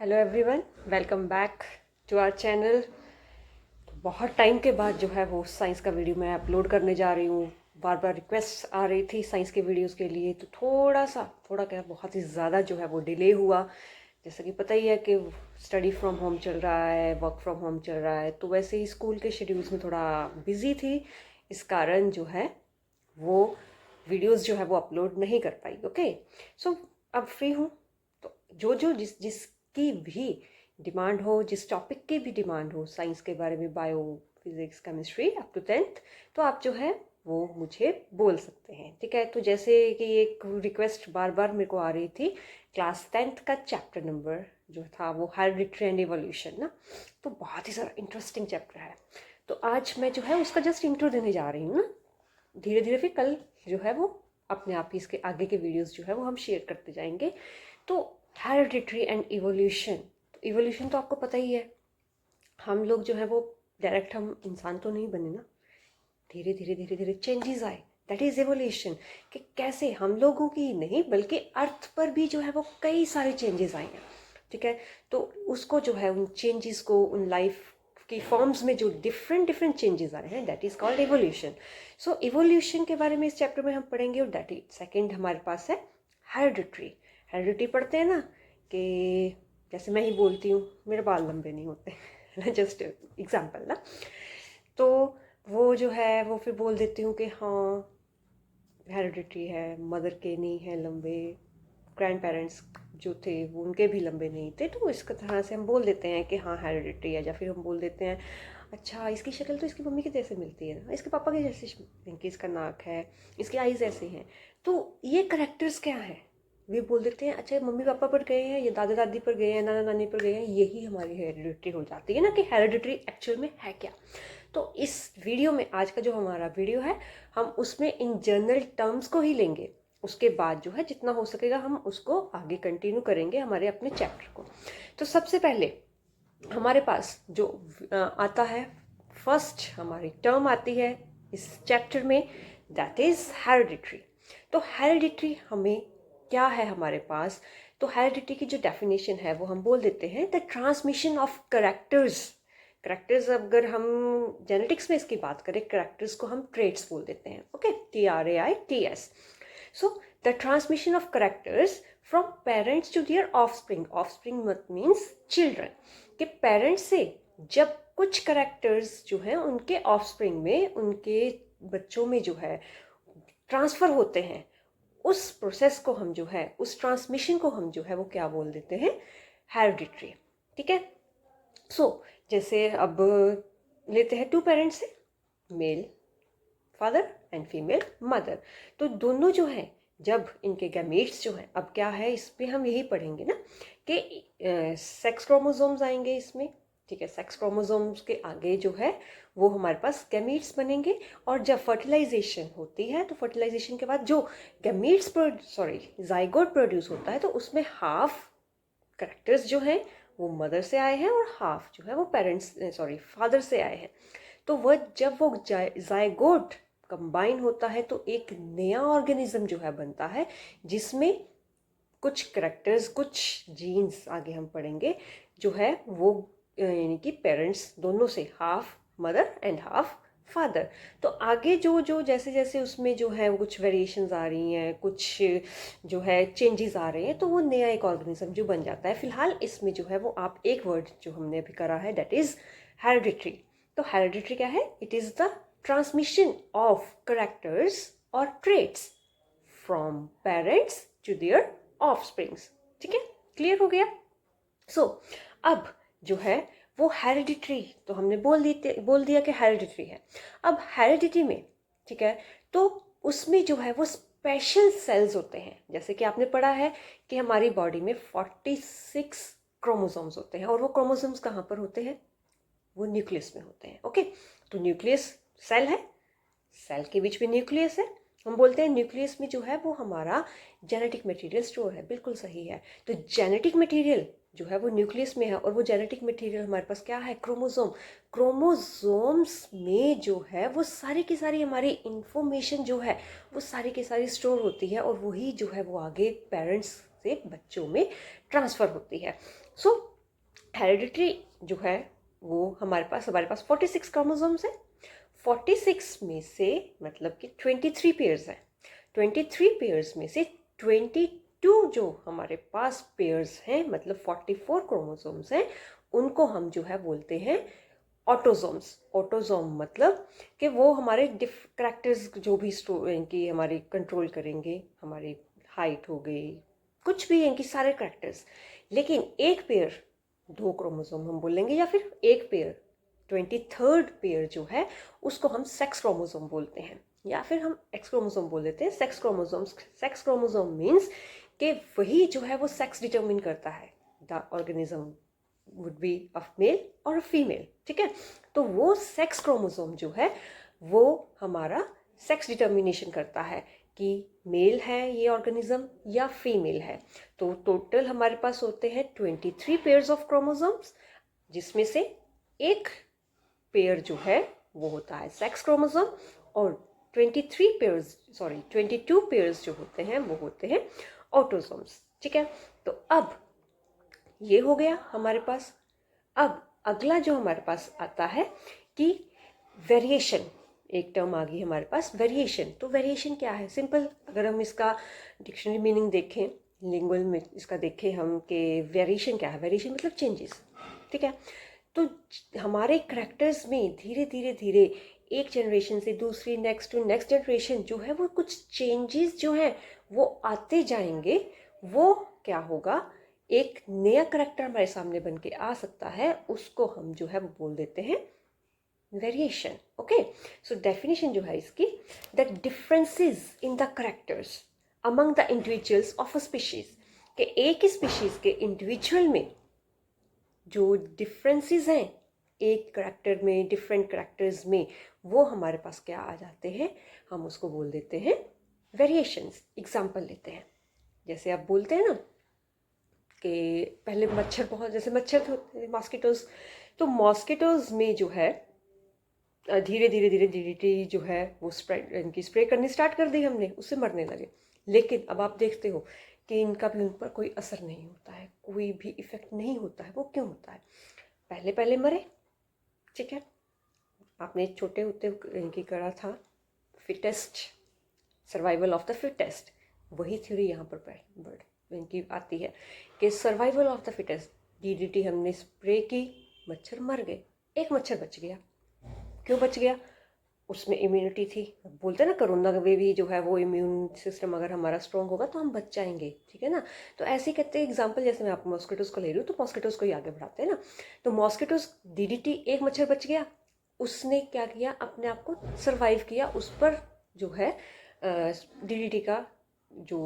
Hello everyone, welcome back to our channel. बहुत time के बाद जो है वो साइंस का वीडियो मैं अपलोड करने जा रही हूँ। बार बार रिक्वेस्ट आ रही थी साइंस के वीडियोस के लिए, तो थोड़ा क्या बहुत ही ज़्यादा जो है वो डिले हुआ। जैसा कि पता ही है कि स्टडी फ्रॉम होम चल रहा है, वर्क फ्रॉम होम चल रहा है, तो वैसे ही स्कूल के शेड्यूल्स में थोड़ा बिजी थी। इस कारण जो है वो वीडियोस जो है वो अपलोड नहीं कर पाई। ओके, सो अब फ्री हूँ, तो जो जो जिसकी भी डिमांड हो, जिस टॉपिक की भी डिमांड हो साइंस के बारे में, bio, physics, chemistry up to 10th, तो आप जो है वो मुझे बोल सकते हैं। ठीक है, तो जैसे कि एक रिक्वेस्ट बार बार मेरे को आ रही थी, क्लास 10th का चैप्टर नंबर जो था वो हेरिडिटरी एंड इवोल्यूशन ना, तो बहुत ही सारा इंटरेस्टिंग चैप्टर है। तो आज मैं जो है उसका जस्ट इंट्रो देने जा रही हूँ ना। धीरे धीरे फिर कल जो है वो अपने आप ही इसके आगे के वीडियोस जो है वो हम शेयर करते जाएंगे। तो हेरिडिटरी एंड इवोल्यूशन, तो इवोल्यूशन तो आपको पता ही है, हम लोग जो है वो डायरेक्ट हम इंसान तो नहीं बने ना, धीरे धीरे धीरे धीरे चेंजेस आए। That is evolution. कि कैसे हम लोगों की ही नहीं बल्कि अर्थ पर भी जो है वो कई सारे चेंजेस आए हैं। ठीक है, तो उसको जो है उन चेंजेस को, उन लाइफ की फॉर्म्स में जो डिफरेंट डिफरेंट चेंजेस आए हैं, that is called evolution. So evolution के बारे में इस चैप्टर में हम पढ़ेंगे। और दैट इज सेकेंड हमारे पास है हेरिडिटरी। हेरिडिटरी पढ़ते हैं ना, कि जैसे मैं ही बोलती हूँ मेरे बाल लंबे नहीं होते जस्ट एग्जाम्पल ना, तो वो जो है वो फिर बोल देती हूँ कि हाँ हेरिडिटरी है, मदर के नहीं है लंबे, ग्रैंड पेरेंट्स जो थे वो उनके भी लंबे नहीं थे, तो इस तरह से हम बोल देते हैं कि हाँ हेरिडिटरी है। या फिर हम बोल देते हैं अच्छा इसकी शक्ल तो इसकी मम्मी के जैसे मिलती है ना, इसके पापा के जैसे इनकी इसका नाक है, इसकी आईज ऐसे हैं, तो ये करेक्टर्स क्या है, वे बोल देते हैं अच्छा मम्मी पापा पर गए हैं, या दादा दादी पर गए हैं, नाना नानी पर गए हैं, यही हमारी हेरिडिटरी हो जाती है ना। कि हेरिडिटरी एक्चुअल में है क्या। तो इस वीडियो में, आज का जो हमारा वीडियो है, हम उसमें इन जनरल टर्म्स को ही लेंगे। उसके बाद जो है जितना हो सकेगा हम उसको आगे कंटिन्यू करेंगे हमारे अपने चैप्टर को। तो सबसे पहले हमारे पास जो आता है, फर्स्ट हमारी टर्म आती है इस चैप्टर में, दैट इज हेरिडिटरी। तो हेरिडिटरी हमें क्या है हमारे पास, तो हेरिडिटरी की जो डेफिनेशन है वो हम बोल देते हैं the transmission of characters. Characters अगर हम जेनेटिक्स में इसकी बात करें, करेक्टर्स को हम ट्रेट्स बोल देते हैं। Okay, TRAITS। So the transmission of characters from parents to their offspring. Offspring means children. के पेरेंट्स से जब कुछ करेक्टर्स जो हैं उनके ऑफस्प्रिंग में, उनके बच्चों में जो है ट्रांसफर होते हैं, उस प्रोसेस को हम जो है, उस ट्रांसमिशन को हम जो है वो क्या बोल देते हैं, हेरिडिटरी। ठीक है, सो जैसे अब लेते हैं टू पेरेंट्स से, male father and female mother, तो दोनों जो है जब इनके गैमेट्स जो हैं, अब क्या है इस पे हम यही पढ़ेंगे ना कि सेक्स क्रोमोसोम्स आएंगे इसमें। ठीक है, सेक्स क्रोमोसोम्स के आगे जो है वो हमारे पास गैमेट्स बनेंगे। और जब फर्टिलाइजेशन होती है तो फर्टिलाइजेशन के बाद जो गैमेट्स जाइगोट प्रोड्यूस होता है, तो उसमें हाफ करेक्टर्स जो हैं वो मदर से आए हैं और हाफ जो है वो फादर से आए हैं। तो वह जब वो जाइगोट कंबाइन होता है तो एक नया ऑर्गेनिज्म जो है बनता है, जिसमें कुछ करेक्टर्स, कुछ जीन्स आगे हम पढ़ेंगे जो है वो यानी कि पेरेंट्स दोनों से, half mother and half father. तो आगे जो जो जैसे जैसे उसमें जो है वो कुछ वेरिएशंस आ रही हैं, कुछ जो है चेंजेस आ रहे हैं, तो वो नया एक ऑर्गेनिज्म जो बन जाता है। फिलहाल इसमें जो है वो आप एक वर्ड जो हमने अभी करा है, दैट इज हेरिडिटरी। तो हेरिडिटरी क्या है, it is the transmission of characters और traits from parents to their offsprings. ठीक है, क्लियर हो गया। सो अब जो है वो हेरिडिटरी, तो हमने बोल दिया कि हेरिडिटरी है। अब हेरिडिटी में, ठीक है, तो उसमें जो है वो स्पेशल सेल्स होते हैं। जैसे कि आपने पढ़ा है कि हमारी बॉडी में 46 क्रोमोसोम्स होते हैं, और वो क्रोमोसोम्स कहाँ पर होते हैं, वो न्यूक्लियस में होते हैं। ओके, तो न्यूक्लियस सेल है, सेल के बीच में न्यूक्लियस है, हम बोलते हैं न्यूक्लियस में जो है वो हमारा जेनेटिक मटेरियल स्टोर है। बिल्कुल सही है। तो जेनेटिक मटेरियल जो है वो न्यूक्लियस में है, और वो जेनेटिक मटेरियल हमारे पास क्या है, क्रोमोसोम। क्रोमोसोम्स में जो है वो सारी की सारी हमारी इंफॉर्मेशन जो है वो सारी की सारी स्टोर होती है, और वही जो है वो आगे पेरेंट्स से बच्चों में ट्रांसफर होती है। सो हेरिडिटरी जो है वो हमारे पास 46 क्रोमोसोम्स है। 46 में से मतलब कि 23 पेयर्स हैं। 23 पेयर्स में से 22 जो हमारे पास पेयर्स हैं मतलब 44 क्रोमोसोम्स हैं, उनको हम जो है बोलते हैं ऑटोसोम्स। ऑटोसोम मतलब कि वो हमारे करैक्टर्स जो भी इनकी हमारी कंट्रोल करेंगे, हमारी हाइट हो गई, कुछ भी इनकी सारे करैक्टर्स। लेकिन एक पेयर 2 क्रोमोसोम हम बोलेंगे, या फिर एक पेयर 23rd पेयर जो है उसको हम सेक्स क्रोमोसोम बोलते हैं, या फिर हम एक्स क्रोमोसोम बोल देते हैं। Sex chromosomes, sex chromosome means कि वही जो है वो सेक्स डिटरमिन करता है, the organism would be of male और फीमेल, ठीक है। तो वो सेक्स क्रोमोसोम जो है वो हमारा सेक्स डिटर्मिनेशन करता है कि मेल है ये ऑर्गेनिज्म या फीमेल है। तो टोटल हमारे पास होते हैं 23 पेयर्स ऑफ क्रोमोसोम्स, जिसमें से एक पेयर जो है वो होता है सेक्स क्रोमोसोम, और 22 पेयर्स जो होते हैं वो होते हैं ऑटोसोम्स, ठीक है। तो अब ये हो गया हमारे पास। अब अगला जो हमारे पास आता है कि वेरिएशन, एक टर्म आ गई हमारे पास वेरिएशन। तो वेरिएशन क्या है? सिंपल, अगर हम इसका डिक्शनरी मीनिंग देखें, लिंगुअल में इसका देखें हम कि वेरिएशन क्या है। वेरिएशन मतलब चेंजेस, ठीक है। तो हमारे करैक्टर्स में धीरे धीरे धीरे एक जनरेशन से दूसरी, नेक्स्ट टू नेक्स्ट जनरेशन जो है वो कुछ चेंजेस जो है वो आते जाएंगे। वो क्या होगा, एक नया करैक्टर हमारे सामने बन के आ सकता है, उसको हम जो है वो बोल देते हैं वेरिएशन। ओके, सो डेफिनेशन जो है इसकी, the differences in the characters among the individuals of a species, कि एक ही स्पीशीज के इंडिविजुअल में जो डिफरेंसेस हैं एक करैक्टर में, डिफरेंट करैक्टर्स में, वो हमारे पास क्या आ जाते हैं, हम उसको बोल देते हैं वेरिएशंस। एग्जाम्पल लेते हैं, जैसे आप बोलते हैं ना कि पहले मच्छर, बहुत जैसे मच्छर होते मॉस्किटोज, तो मॉस्किटोज में जो है धीरे धीरे धीरे डीडीटी जो है वो स्प्रेड, इनकी स्प्रे करनी स्टार्ट कर दी हमने, उससे मरने लगे। लेकिन अब आप देखते हो कि इनका भी उन पर कोई असर नहीं होता है, कोई भी इफेक्ट नहीं होता है। वो क्यों होता है? पहले पहले मरे, ठीक है। आपने छोटे होते इनकी करा था fittest, survival of the fittest, वही थ्योरी यहाँ पर बढ़ इनकी आती है कि survival of the fittest. DDT हमने स्प्रे की, मच्छर मर गए, एक मच्छर बच गया। क्यों बच गया? उसमें इम्यूनिटी थी। बोलते हैं ना कोरोना में भी जो है वो इम्यून सिस्टम अगर हमारा स्ट्रॉन्ग होगा तो हम बच जाएंगे, ठीक है ना। तो ऐसे ही कहते हैं एग्जाम्पल, जैसे मैं आपको मॉस्किटोज को ले रही हूँ तो मॉस्किटोज को ही आगे बढ़ाते हैं ना। तो मॉस्किटोज, डीडीटी, एक मच्छर बच गया, उसने क्या किया, अपने आप को सर्वाइव किया, उस पर जो है डीडीटी का जो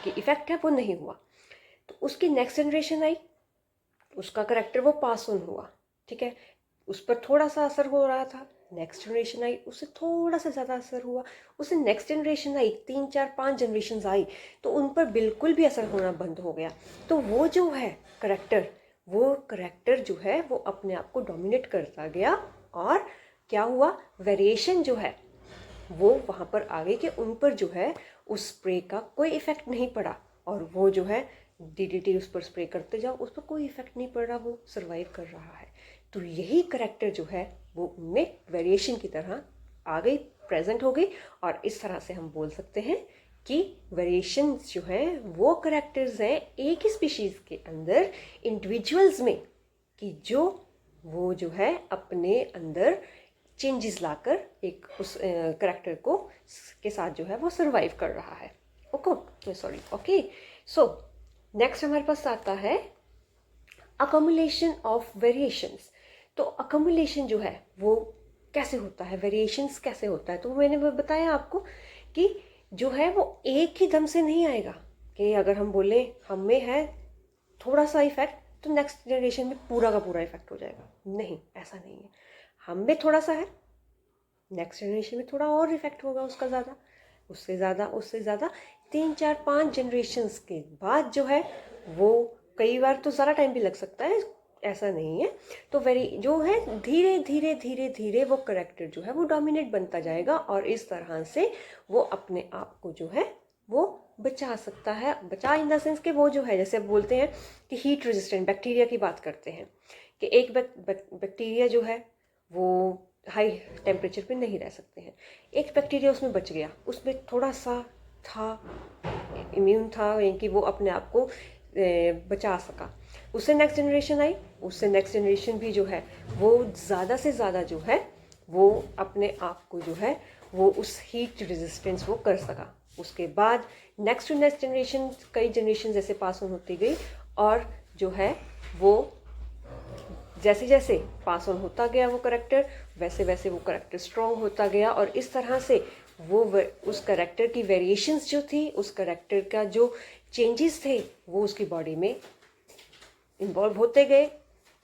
इफेक्ट है वो नहीं हुआ। तो उसकी नेक्स्ट जनरेशन आई, उसका करैक्टर वो पास ऑन हुआ, ठीक है। उस पर थोड़ा सा असर हो रहा था, नेक्स्ट जनरेशन आई, उससे थोड़ा सा ज़्यादा असर हुआ, उससे नेक्स्ट जनरेशन आई, 3 4 5 जनरेशन आई, तो उन पर बिल्कुल भी असर होना बंद हो गया। तो वो जो है करैक्टर, वो करैक्टर जो है वो अपने आप को डोमिनेट करता गया, और क्या हुआ, वेरिएशन जो है वो वहाँ पर आ गई कि उन पर जो है उस स्प्रे का कोई इफेक्ट नहीं पड़ा, और वो जो है डीडीटी उस पर स्प्रे करते जाओ, उस पर कोई इफेक्ट नहीं पड़ रहा, वो सर्वाइव कर रहा है। तो यही करैक्टर जो है वो उनमें वेरिएशन की तरह आ गई, प्रेजेंट हो गई, और इस तरह से हम बोल सकते हैं कि वेरिएशन जो है वो करैक्टर्स हैं एक ही स्पीशीज़ के अंदर, इंडिविजुअल्स में, कि जो वो जो है अपने अंदर चेंजेस लाकर एक उस करैक्टर को के साथ जो है वो सर्वाइव कर रहा है। ओके, सो नेक्स्ट हमारे पास आता है अकोमुलेशन ऑफ वेरिएशंस। तो अकोमुलेशन जो है वो कैसे होता है, वेरिएशंस कैसे होता है? तो मैंने बताया आपको कि जो है वो एक ही दम से नहीं आएगा, कि अगर हम बोले हम में है थोड़ा सा इफेक्ट तो नेक्स्ट जनरेशन में पूरा का पूरा इफेक्ट हो जाएगा, नहीं, ऐसा नहीं है। हम में थोड़ा सा है, नेक्स्ट जनरेशन में थोड़ा और इफेक्ट होगा उसका ज़्यादा, उससे ज़्यादा, उससे ज़्यादा, 3 4 5 जनरेशन्स के बाद जो है वो, कई बार तो ज़्यादा टाइम भी लग सकता है, ऐसा नहीं है। तो जो है धीरे धीरे धीरे धीरे वो करैक्टर जो है वो डोमिनेट बनता जाएगा, और इस तरह से वो अपने आप को जो है वो बचा सकता है। बचा इन द सेंस कि वो जो है, जैसे बोलते हैं कि हीट रेजिस्टेंट बैक्टीरिया की बात करते हैं कि एक बैक्टीरिया जो है वो हाई टेम्परेचर पे नहीं रह सकते हैं। एक बैक्टीरिया उसमें बच गया, उसमें थोड़ा सा था, इम्यून था, यानी कि वो अपने आप को बचा सका। उससे नेक्स्ट जनरेशन आई, उससे नेक्स्ट जनरेशन भी जो है वो ज़्यादा से ज़्यादा जो है वो अपने आप को जो है वो उस हीट रेजिस्टेंस वो कर सका। उसके बाद नेक्स्ट टू नेक्स्ट जनरेशन, कई जनरेशन जैसे पास ऑन होती गई, और जो है वो जैसे जैसे पास ऑन होता गया वो करेक्टर, वैसे वैसे वो करेक्टर स्ट्रॉन्ग होता गया, और इस तरह से वो उस करेक्टर की वेरिएशंस जो थी, उस करेक्टर का जो चेंजेस थे वो उसकी बॉडी में इन्वॉल्व होते गए,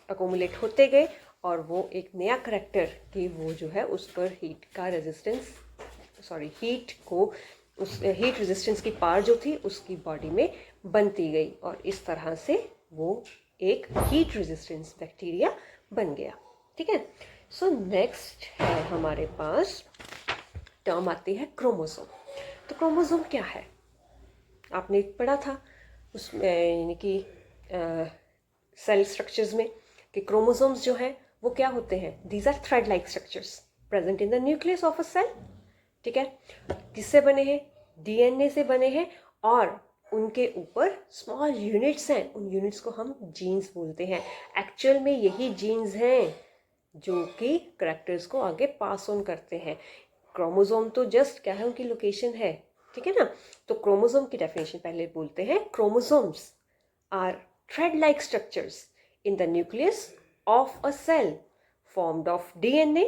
अकोमुलेट होते गए, और वो एक नया करेक्टर की वो जो है उस पर हीट का रेजिस्टेंस, सॉरी हीट को, उस हीट रेजिस्टेंस की पावर जो थी उसकी बॉडी में बनती गई, और इस तरह से वो एक हीट रेजिस्टेंस बैक्टीरिया बन गया। ठीक है। सो नेक्स्ट है हमारे पास टर्म आती है क्रोमोसोम। तो क्रोमोसोम क्या है, आपने पढ़ा था उसमें, यानी कि सेल स्ट्रक्चर्स में, कि क्रोमोसोम्स जो है वो क्या होते हैं, these are thread like structures present in the nucleus of a cell. ठीक है। किससे बने हैं, डीएनए से बने हैं, और उनके ऊपर स्मॉल यूनिट्स हैं, उन यूनिट्स को हम जीन्स बोलते हैं। एक्चुअल में यही जीन्स हैं जो कि करेक्टर्स को आगे पास ऑन करते हैं। क्रोमोसोम तो जस्ट क्या है, उनकी लोकेशन है। ठीक है ना। तो क्रोमोसोम की डेफिनेशन पहले बोलते हैं, chromosomes are thread like structures in the nucleus of a cell formed of DNA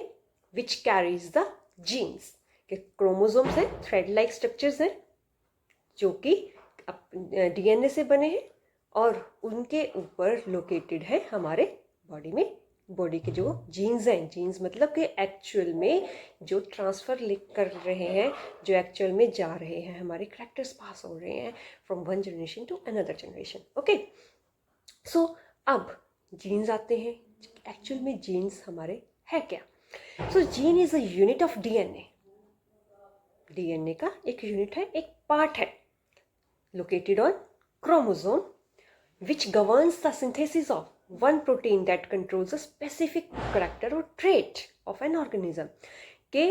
which carries the genes। कि क्रोमोसोम्स हैं, थ्रेड लाइक स्ट्रक्चर्स हैं जो कि डीएनए से बने हैं, और उनके ऊपर लोकेटेड है हमारे बॉडी में, बॉडी के जो जीन्स हैं, जीन्स मतलब कि एक्चुअल में जो ट्रांसफ़र कर रहे हैं, जो एक्चुअल में जा रहे हैं, हमारे करैक्टर्स पास हो रहे हैं from one generation to another generation. Okay. So अब जीन्स आते हैं, एक्चुअल में जीन्स हमारे है क्या। So gene is a unit of DNA. DNA का एक यूनिट है, एक पार्ट है, located on chromosome, which governs the synthesis of one protein that controls a specific character or trait of an organism। के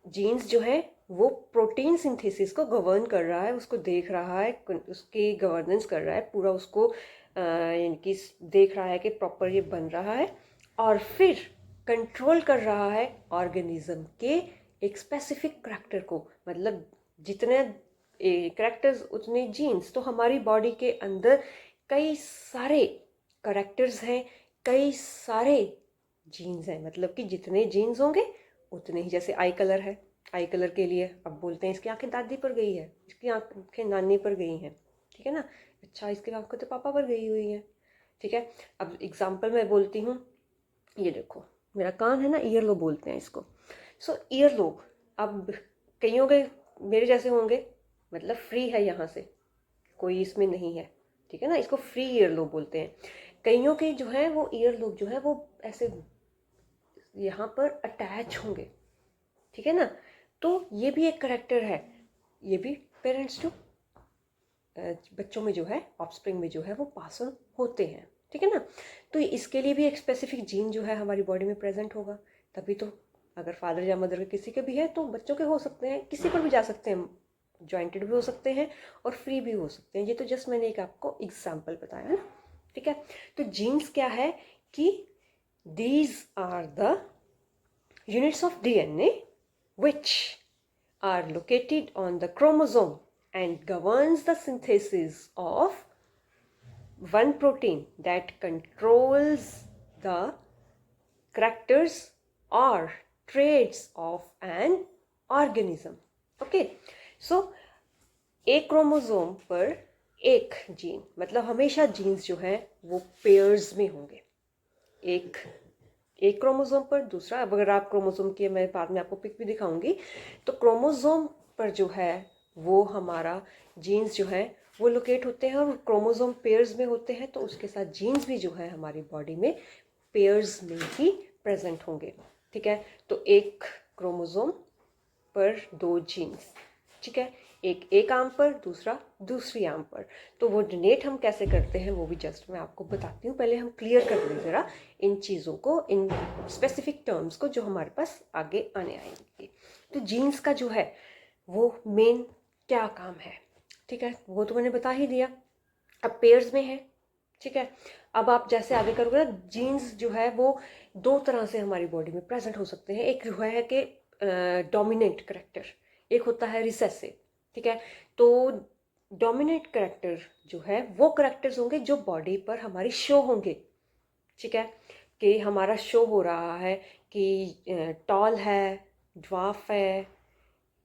jeans जो है वो protein synthesis को गवर्न कर रहा है, उसको देख रहा है, उसकी गवर्नेंस कर रहा है, पूरा उसको यानी कि देख रहा है कि प्रॉपर ये बन रहा है, और फिर कंट्रोल कर रहा है ऑर्गेनिज्म के एक स्पेसिफिक करैक्टर को। मतलब जितने करैक्टर्स उतने जीन्स। तो हमारी बॉडी के अंदर कई सारे करैक्टर्स हैं, कई सारे जीन्स हैं, मतलब कि जितने जीन्स होंगे उतने ही। जैसे आई कलर है, आई कलर के लिए अब बोलते हैं इसकी आंखें दादी पर गई है, इसकी आंखें नानी पर गई हैं। ठीक है ना। अच्छा, इसकी आंखें तो पापा पर गई हुई हैं। ठीक है। अब एग्जाम्पल मैं बोलती हूँ, ये देखो मेरा कान है ना, ईयर लोब बोलते हैं इसको। सो ईयर लोब, अब कईयों के मेरे जैसे होंगे, मतलब फ्री है, यहाँ से कोई इसमें नहीं है। ठीक है ना। इसको फ्री ईयर लोब बोलते हैं। कईयों के जो है वो ईयर लोब जो है वो ऐसे यहाँ पर अटैच होंगे। ठीक है ना। तो ये भी एक करेक्टर है, ये भी पेरेंट्स टू बच्चों में जो है, ऑफस्प्रिंग में जो है वो पास ऑन होते हैं। ठीक है ना। तो इसके लिए भी एक स्पेसिफिक जीन जो है हमारी बॉडी में प्रेजेंट होगा, तभी तो। अगर फादर या मदर के किसी के भी है तो बच्चों के हो सकते हैं, किसी पर भी जा सकते हैं, जॉइंटेड भी हो सकते हैं और फ्री भी हो सकते हैं। ये तो जस्ट मैंने एक आपको एग्जाम्पल बताया है ना। ठीक है। तो जीन्स क्या है कि these are the units of DNA which are located on the chromosome and governs the synthesis of one protein that controls the characters or traits of an organism। okay, so एक chromosome पर एक gene, मतलब हमेशा jeans जो है वो pairs में होंगे। एक क्रोमोसोम पर दूसरा, अब अगर आप क्रोमोसोम की मैं बाद में आपको पिक भी दिखाऊंगी, तो क्रोमोसोम पर जो है वो हमारा जीन्स जो है वो लोकेट होते हैं, और क्रोमोसोम पेयर्स में होते हैं, तो उसके साथ जीन्स भी जो है हमारी बॉडी में पेयर्स में ही प्रेजेंट होंगे। ठीक है। तो एक क्रोमोसोम पर दो जीन्स। ठीक है। एक एक आर्म पर, दूसरा दूसरी आर्म पर। तो वो डोनेट हम कैसे करते हैं वो भी जस्ट मैं आपको बताती हूँ। पहले हम क्लियर कर लें ज़रा इन चीज़ों को, इन स्पेसिफिक टर्म्स को जो हमारे पास आगे आने आएंगे। तो जीन्स का जो है वो मेन क्या काम है, ठीक है, वो तो मैंने बता ही दिया। अब पेयर्स में है, ठीक है। अब आप जैसे आगे करोगे ना, जीन्स जो है वो दो तरह से हमारी बॉडी में प्रेजेंट हो सकते हैं। एक जो है कि डोमिनेंट करेक्टर, एक होता है रिसेसिव, ठीक है। तो डोमिनेंट करेक्टर जो है वो करेक्टर्स होंगे जो बॉडी पर हमारी शो होंगे, ठीक है। कि हमारा शो हो रहा है कि टॉल है, ड्वार्फ है,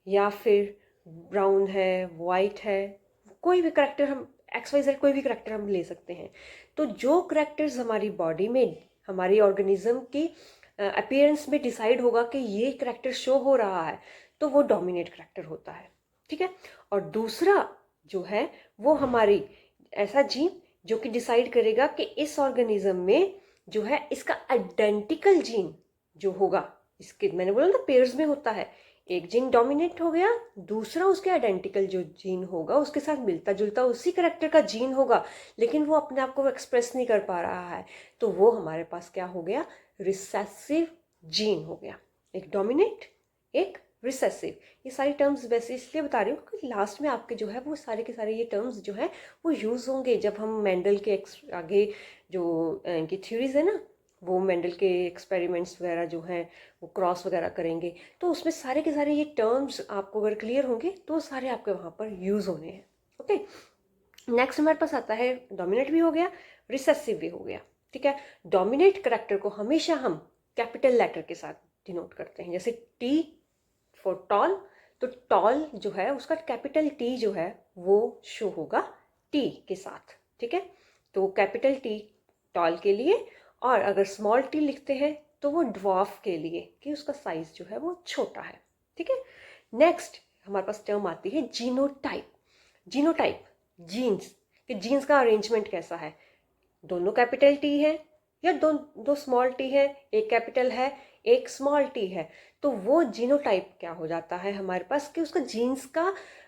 या फिर ब्राउन है, वाइट है, कोई भी करेक्टर हम XYZ कोई भी करेक्टर हम ले सकते हैं। तो जो करेक्टर्स हमारी बॉडी में हमारी ऑर्गेनिज्म की अपीयरेंस में डिसाइड होगा कि ये करेक्टर शो हो रहा है, तो वो डोमिनेट करेक्टर होता है, ठीक है। और दूसरा जो है वो हमारी ऐसा जीन जो कि डिसाइड करेगा कि इस ऑर्गेनिज्म में जो है इसका आइडेंटिकल जीन जो होगा, इसके मैंने बोला ना पेयर्स में होता है, एक जीन डोमिनेट हो गया, दूसरा उसके आइडेंटिकल जो जीन होगा उसके साथ मिलता जुलता उसी करेक्टर का जीन होगा, लेकिन वो अपने आप को एक्सप्रेस नहीं कर पा रहा है, तो वो हमारे पास क्या हो गया, रिसेसिव जीन हो गया। एक डोमिनेट, एक रिसेसिव। ये सारी टर्म्स वैसे इसलिए बता रही हूँ क्योंकि लास्ट में आपके जो है वो सारे के सारे ये टर्म्स जो है वो यूज़ होंगे जब हम मेंडल के आगे जो इनकी थ्योरीज है ना, वो मेंडल के एक्सपेरिमेंट्स वगैरह जो हैं वो क्रॉस वगैरह करेंगे, तो उसमें सारे के सारे ये टर्म्स आपको अगर क्लियर होंगे तो सारे आपके वहाँ पर यूज़ होने हैं। ओके, नेक्स्ट हमारे पास आता है डोमिनेट भी हो गया, रिसेसिव भी हो गया, ठीक है। डोमिनेट करेक्टर को हमेशा हम कैपिटल लेटर के साथ डिनोट करते हैं, जैसे टी फॉर टॉल, तो टॉल जो है उसका कैपिटल टी जो है वो शो होगा टी के साथ, ठीक है। तो कैपिटल टी टॉल के लिए, और अगर स्मॉल टी लिखते हैं तो वो ड्वार्फ के लिए कि उसका साइज जो है वो छोटा है, ठीक है। नेक्स्ट हमारे पास टर्म आती है जीनोटाइप। जीनोटाइप जीन्स, कि जीन्स का अरेंजमेंट कैसा है, दोनों कैपिटल टी है या दो स्मॉल टी है, एक कैपिटल है एक स्मॉल टी है, तो वो जीनोटाइप क्या हो जाता है हमारे पास कि उसका जीन्स का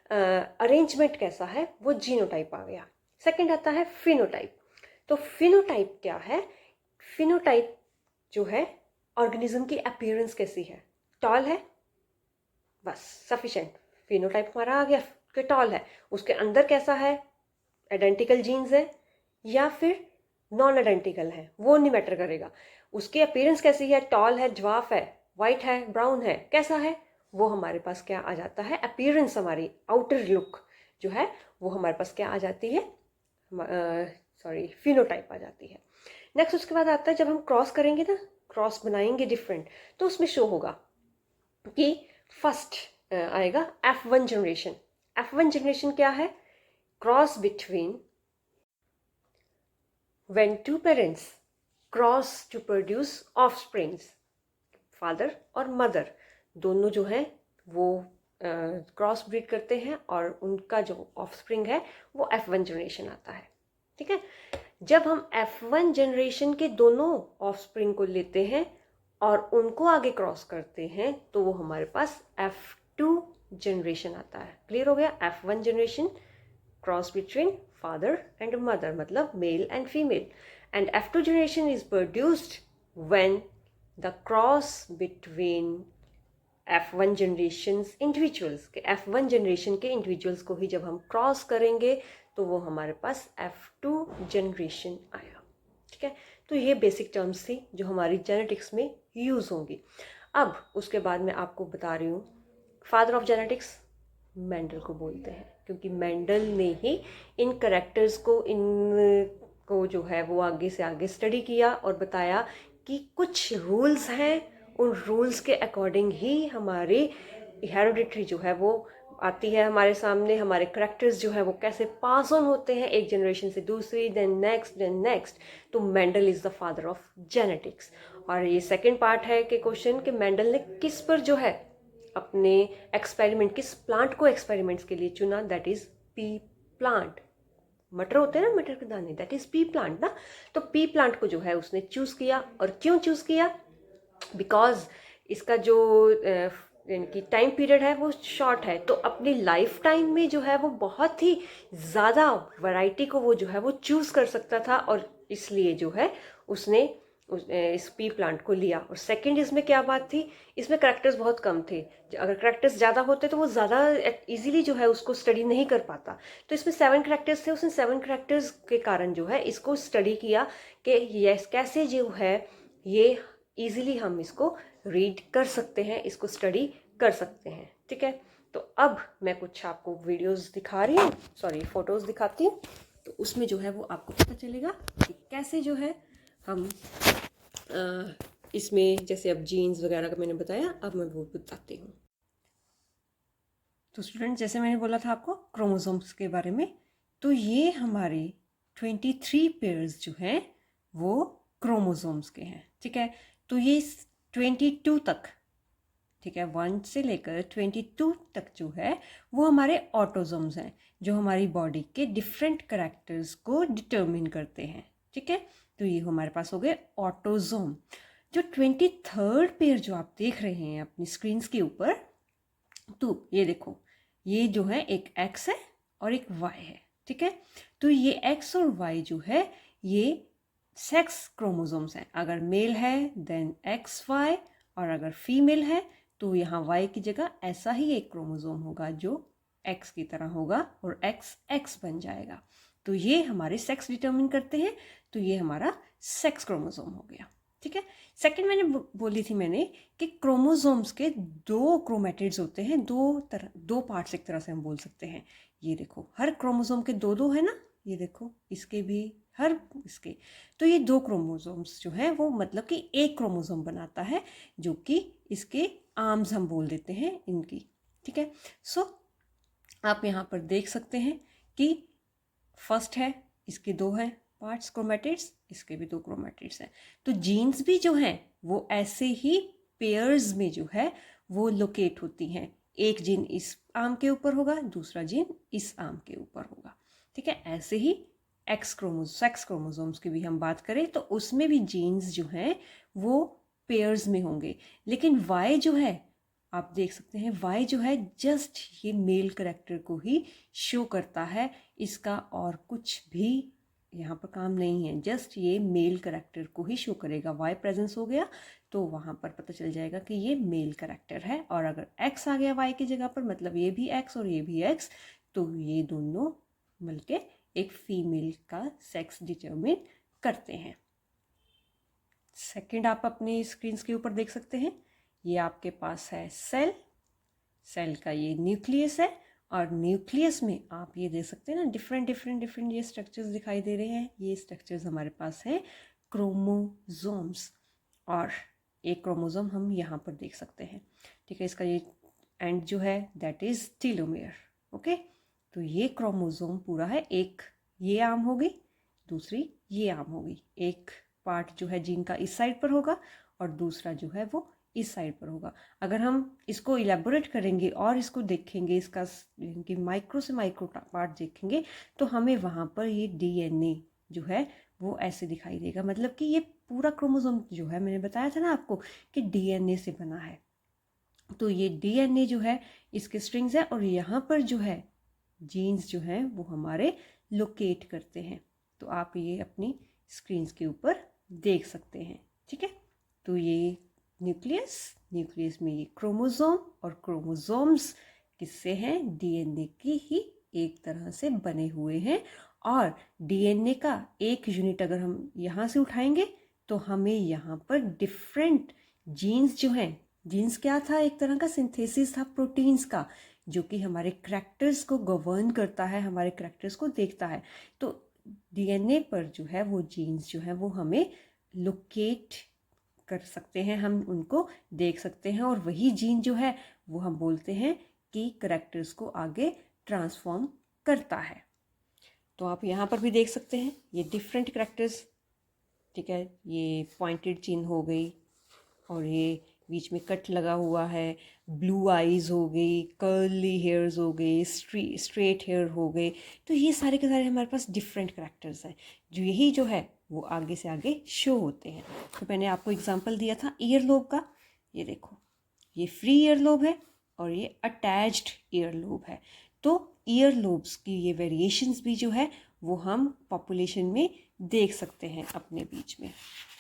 अरेंजमेंट कैसा है, वो जीनोटाइप आ गया। सेकंड आता है फिनोटाइप। तो फिनोटाइप क्या है, फिनोटाइप जो है ऑर्गेनिज्म की अपीयरेंस कैसी है, टॉल है, बस सफिशेंट। फिनोटाइप हमारा आ गया कि टॉल है, उसके अंदर कैसा है, आइडेंटिकल जीन्स है या फिर नॉन आइडेंटिकल है, वो नहीं मैटर करेगा, उसकी अपीयरेंस कैसी है, टॉल है, ड्वार्फ है, वाइट है, ब्राउन है, कैसा है, वो हमारे पास क्या आ जाता है, अपीयरेंस हमारी आउटर लुक जो है वो हमारे पास क्या आ जाती है, सॉरी फिनोटाइप आ जाती है। नेक्स्ट उसके बाद आता है जब हम क्रॉस करेंगे ना, क्रॉस बनाएंगे डिफरेंट, तो उसमें शो होगा कि फर्स्ट आएगा F1 जनरेशन। F1 जनरेशन क्या है, cross between when two parents cross to produce offsprings, father और मदर दोनों जो हैं वो क्रॉस ब्रीड करते हैं और उनका जो ऑफस्प्रिंग है वो F1 जनरेशन आता है, ठीक है। जब हम F1 जनरेशन के दोनों ऑफस्प्रिंग को लेते हैं और उनको आगे क्रॉस करते हैं तो वो हमारे पास F2 जनरेशन आता है। क्लियर हो गया, F1 generation cross between father and mother, मतलब male and female, and F2 generation is produced when the cross between F1 generations individuals, के F1 generation के individuals को ही जब हम क्रॉस करेंगे तो वो हमारे पास F2 generation आया, ठीक है। तो ये बेसिक टर्म्स थी जो हमारी जेनेटिक्स में यूज़ होंगी। अब उसके बाद मैं आपको बता रही हूँ फादर ऑफ जेनेटिक्स मेंडल को बोलते हैं, क्योंकि मेंडल ने ही इन करेक्टर्स को जो है वो आगे से आगे स्टडी किया और बताया कि कुछ रूल्स हैं, उन रूल्स के अकॉर्डिंग ही हमारी हेरिडिटरी जो है वो आती है हमारे सामने, हमारे करेक्टर्स जो है वो कैसे पास ऑन होते हैं एक जनरेशन से दूसरी, देन नेक्स्ट। तो Mendel is the father of genetics. और ये सेकेंड पार्ट है कि क्वेश्चन कि मेंडल ने किस पर जो है अपने एक्सपेरिमेंट, किस प्लांट को एक्सपेरिमेंट्स के लिए चुना, दैट इज पी प्लांट। मटर होते हैं ना, मटर के दाने, दैट इज पी प्लांट ना। तो पी प्लांट को जो है उसने चूज किया, और क्यों चूज किया, बिकॉज इसका जो इनकी टाइम पीरियड है वो शॉर्ट है, तो अपनी लाइफ टाइम में जो है वो बहुत ही ज़्यादा वैरायटी को वो जो है वो चूज़ कर सकता था, और इसलिए जो है उसने इस पी प्लांट को लिया। और सेकंड इसमें क्या बात थी, इसमें करेक्टर्स बहुत कम थे। अगर करेक्टर्स ज़्यादा होते तो वो ज़्यादा इजीली जो है उसको स्टडी नहीं कर पाता। तो इसमें 7 करेक्टर्स थे, उसने 7 करेक्टर्स के कारण जो है इसको स्टडी किया कि यस कैसे जो है ये इजीली हम इसको रीड कर सकते हैं, इसको स्टडी कर सकते हैं। ठीक है, तो अब मैं कुछ आपको वीडियोस दिखा रही हूँ, सॉरी फोटोज़ दिखाती हूँ, तो उसमें जो है वो आपको पता चलेगा कि कैसे जो है हम इसमें, जैसे अब जीन्स वगैरह का मैंने बताया, अब मैं वो बताती हूँ। तो स्टूडेंट, जैसे मैंने बोला था आपको क्रोमोसोम्स के बारे में, तो ये हमारे 23 पेयर्स जो हैं वो क्रोमोसोम्स के हैं। ठीक है, तो ये 22 तक, ठीक है, 1 से लेकर 22 तक जो है वो हमारे ऑटोसोम्स हैं, जो हमारी बॉडी के डिफरेंट करैक्टर्स को डिटर्मिन करते हैं। ठीक है, तो ये हमारे पास हो गए ऑटोसोम। जो 23rd पेयर जो आप देख रहे हैं अपनी स्क्रीन्स के ऊपर, तो ये देखो, ये जो है एक एक्स है और एक वाई है। ठीक है, तो ये एक्स और वाई जो है ये सेक्स क्रोमोसोम्स हैं। अगर मेल है देन एक्स वाई, और अगर फीमेल है तो यहाँ वाई की जगह ऐसा ही एक क्रोमोसोम होगा जो एक्स की तरह होगा और एक्स एक्स बन जाएगा। तो ये हमारे सेक्स डिटर्मिन करते हैं, तो ये हमारा सेक्स क्रोमोसोम हो गया। ठीक है, सेकंड मैंने बोली थी मैंने कि क्रोमोसोम्स के 2 क्रोमेटिड्स होते हैं, दो पार्ट्स एक तरह से हम बोल सकते हैं। ये देखो, हर क्रोमोसोम के 2 है ना, ये देखो इसके भी, हर इसके, तो ये 2 क्रोमोसोम्स जो है वो मतलब कि एक क्रोमोसोम बनाता है, जो कि इसके आर्म्स हम बोल देते हैं इनकी। ठीक है, सो आप यहाँ पर देख सकते हैं कि फर्स्ट है, इसके 2 हैं पार्ट्स क्रोमेटिड्स, इसके भी 2 क्रोमेटिड्स हैं। तो जीन्स भी जो हैं वो ऐसे ही पेयर्स में जो है वो लोकेट होती हैं। एक जीन इस आर्म के ऊपर होगा, दूसरा जीन इस आर्म के ऊपर होगा। ठीक है, ऐसे ही सेक्स क्रोमोसोम्स की भी हम बात करें तो उसमें भी जीन्स जो हैं वो पेयर्स में होंगे। लेकिन वाई जो है, आप देख सकते हैं वाई जो है जस्ट ये मेल करेक्टर को ही शो करता है, इसका और कुछ भी यहाँ पर काम नहीं है, जस्ट ये मेल करेक्टर को ही शो करेगा। वाई प्रेजेंस हो गया तो वहाँ पर पता चल जाएगा कि ये मेल करेक्टर है, और अगर एक्स आ गया वाई की जगह पर, मतलब ये भी एक्स और ये भी एक्स, तो ये दोनों मिलके एक फीमेल का सेक्स डिटरमिन करते हैं। सेकंड आप अपनी स्क्रीन के ऊपर देख सकते हैं, ये आपके पास है सेल का ये न्यूक्लियस है, और न्यूक्लियस में आप ये देख सकते हैं ना डिफरेंट ये स्ट्रक्चर्स दिखाई दे रहे हैं। ये स्ट्रक्चर्स हमारे पास हैं क्रोमोसोम्स, और एक क्रोमोसोम हम यहाँ पर देख सकते हैं। ठीक है, इसका ये एंड जो है दैट इज टीलोमेयर। ओके, तो ये क्रोमोसोम पूरा है, एक ये आर्म होगी, दूसरी ये आर्म होगी। एक पार्ट जो है जीन का इस साइड पर होगा और दूसरा जो है वो इस साइड पर होगा। अगर हम इसको इलेबोरेट करेंगे और इसको देखेंगे, इसका इनकी माइक्रो से माइक्रो पार्ट देखेंगे, तो हमें वहाँ पर ये डीएनए जो है वो ऐसे दिखाई देगा। मतलब कि ये पूरा क्रोमोसोम जो है, मैंने बताया था ना आपको कि डीएनए से बना है, तो ये डीएनए जो है इसके स्ट्रिंग्स है, और यहाँ पर जो है जीन्स जो हैं वो हमारे लोकेट करते हैं। तो आप ये अपनी स्क्रीन्स के ऊपर देख सकते हैं। ठीक है, तो ये न्यूक्लियस में ये क्रोमोसोम, और क्रोमोसोम्स किससे हैं, डीएनए की ही एक तरह से बने हुए हैं। और डीएनए का एक यूनिट अगर हम यहाँ से उठाएंगे तो हमें यहाँ पर डिफरेंट जीन्स जो हैं, जीन्स क्या था, एक तरह का सिंथेसिस था प्रोटीन्स का, जो कि हमारे करैक्टर्स को गवर्न करता है, हमारे करैक्टर्स को देखता है। तो डीएनए पर जो है वो जीन्स जो है वो हमें लोकेट कर सकते हैं, हम उनको देख सकते हैं, और वही जीन जो है वो हम बोलते हैं कि करैक्टर्स को आगे ट्रांसफॉर्म करता है। तो आप यहाँ पर भी देख सकते हैं ये डिफरेंट करैक्टर्स। ठीक है, ये पॉइंटेड चिन हो गई, और ये बीच में कट लगा हुआ है, ब्लू आईज हो गई, कर्ली हेयर्स हो गए, स्ट्रेट हेयर हो गए। तो ये सारे के सारे हमारे पास डिफरेंट करैक्टर्स हैं, जो यही जो है वो आगे से आगे शो होते हैं। तो मैंने आपको एग्जांपल दिया था ईयर लोब का, ये देखो ये फ्री ईयर लोब है और ये अटैच्ड ईयर लोब है। तो ईयर लोब्स की ये वेरिएशंस भी जो है वो हम पॉपुलेशन में देख सकते हैं अपने बीच में,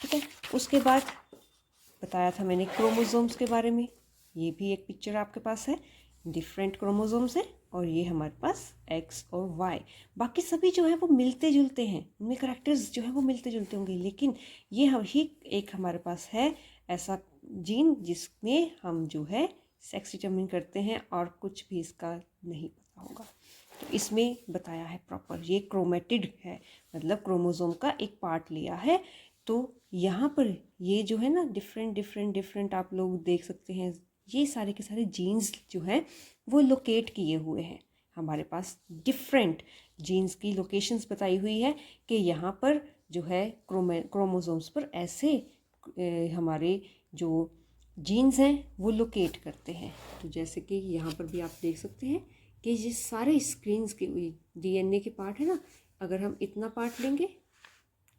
ठीक है। उसके बाद बताया था मैंने क्रोमोसोम्स के बारे में। ये भी एक पिक्चर आपके पास है, डिफरेंट क्रोमोसोम्स हैं और ये हमारे पास एक्स और वाई। बाकी सभी जो है वो मिलते जुलते हैं, उनमें करेक्टर्स जो है वो मिलते जुलते होंगे, लेकिन ये हम ही एक हमारे पास है ऐसा जीन जिसमें हम जो है सेक्स डिटरमिन करते हैं और कुछ भी इसका नहीं पता होगा। तो इसमें बताया है प्रॉपर, ये क्रोमेटिड है, मतलब क्रोमोसोम का एक पार्ट लिया है। तो यहाँ पर ये जो है ना डिफरेंट आप लोग देख सकते हैं, ये सारे के सारे जीन्स जो हैं वो लोकेट किए हुए हैं हमारे पास। डिफरेंट जीन्स की लोकेशंस बताई हुई है कि यहाँ पर जो है क्रोमोसोम्स पर ऐसे हमारे जो जीन्स हैं वो लोकेट करते हैं। तो जैसे कि यहाँ पर भी आप देख सकते हैं कि ये सारे स्क्रीन्स के डीएनए के पार्ट है ना, अगर हम इतना पार्ट लेंगे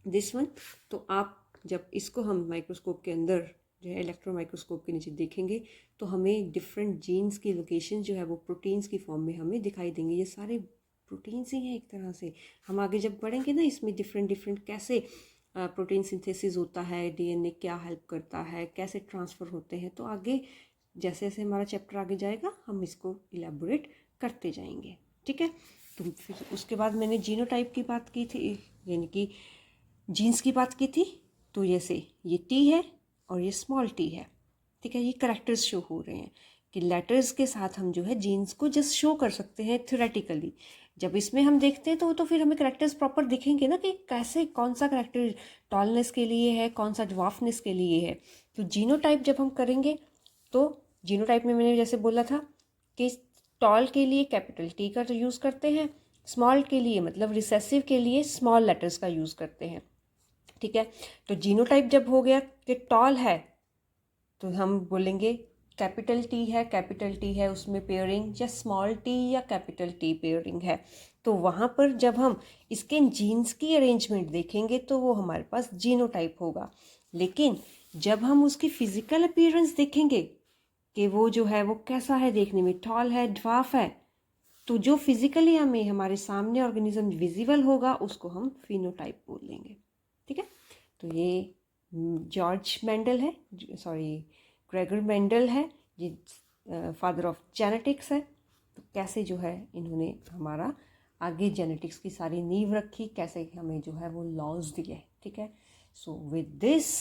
दिस वन, तो आप जब इसको हम माइक्रोस्कोप के अंदर जो है इलेक्ट्रॉन माइक्रोस्कोप के नीचे देखेंगे तो हमें डिफरेंट जीन्स की लोकेशन जो है वो प्रोटीन्स की फॉर्म में हमें दिखाई देंगे। ये सारे प्रोटीन्स ही हैं एक तरह से। हम आगे जब बढ़ेंगे ना इसमें डिफरेंट कैसे प्रोटीन सिंथेसिस होता है, डीएनए क्या हेल्प करता है, कैसे ट्रांसफ़र होते हैं, तो आगे जैसे जैसे हमारा चैप्टर आगे जाएगा हम इसको इलेबोरेट करते जाएंगे, ठीक है। तो फिर उसके बाद मैंने जीनोटाइप की बात की थी, यानी कि जीन्स की बात की थी। तो जैसे ये टी है और ये स्मॉल टी है, ठीक है। ये करेक्टर्स शो हो रहे हैं कि लेटर्स के साथ हम जो है जीन्स को जस्ट शो कर सकते हैं थ्योरेटिकली। जब इसमें हम देखते हैं तो फिर हमें करेक्टर्स प्रॉपर दिखेंगे ना कि कैसे कौन सा करेक्टर टॉलनेस के लिए है, कौन सा ड्वार्फनेस के लिए है। तो जीनोटाइप जब हम करेंगे तो जीनोटाइप में मैंने जैसे बोला था कि टॉल के लिए कैपिटल टी का यूज़ करते हैं, स्मॉल के लिए मतलब रिसेसिव के लिए स्मॉल लेटर्स का यूज़ करते हैं, ठीक है। तो जीनोटाइप जब हो गया कि टॉल है तो हम बोलेंगे कैपिटल टी है उसमें पेयरिंग, या स्मॉल टी या कैपिटल टी पेयरिंग है। तो वहाँ पर जब हम इसके जीन्स की अरेंजमेंट देखेंगे तो वो हमारे पास जीनोटाइप होगा। लेकिन जब हम उसकी फिजिकल अपीयरेंस देखेंगे कि वो जो है वो कैसा है देखने में, टॉल है, ड्वार्फ है, तो जो फिजिकली हमें हमारे सामने ऑर्गेनिज्म विजिबल होगा उसको हम फिनोटाइप बोल लेंगे, ठीक है। तो ये जॉर्ज मेंडल है, सॉरी ग्रेगर मेंडल है, ये फादर ऑफ जेनेटिक्स है। तो कैसे जो है इन्होंने हमारा आगे जेनेटिक्स की सारी नींव रखी, कैसे हमें जो है वो लॉज दिए, ठीक है। So with this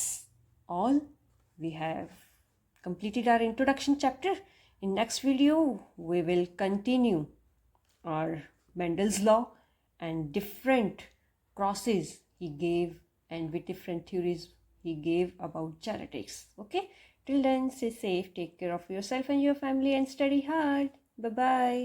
all we have completed our introduction chapter. In next video we will continue our Mendel's law and different crosses he gave, and with different theories he gave about genetics. Okay, till then stay safe, take care of yourself and your family, and study hard. Bye bye.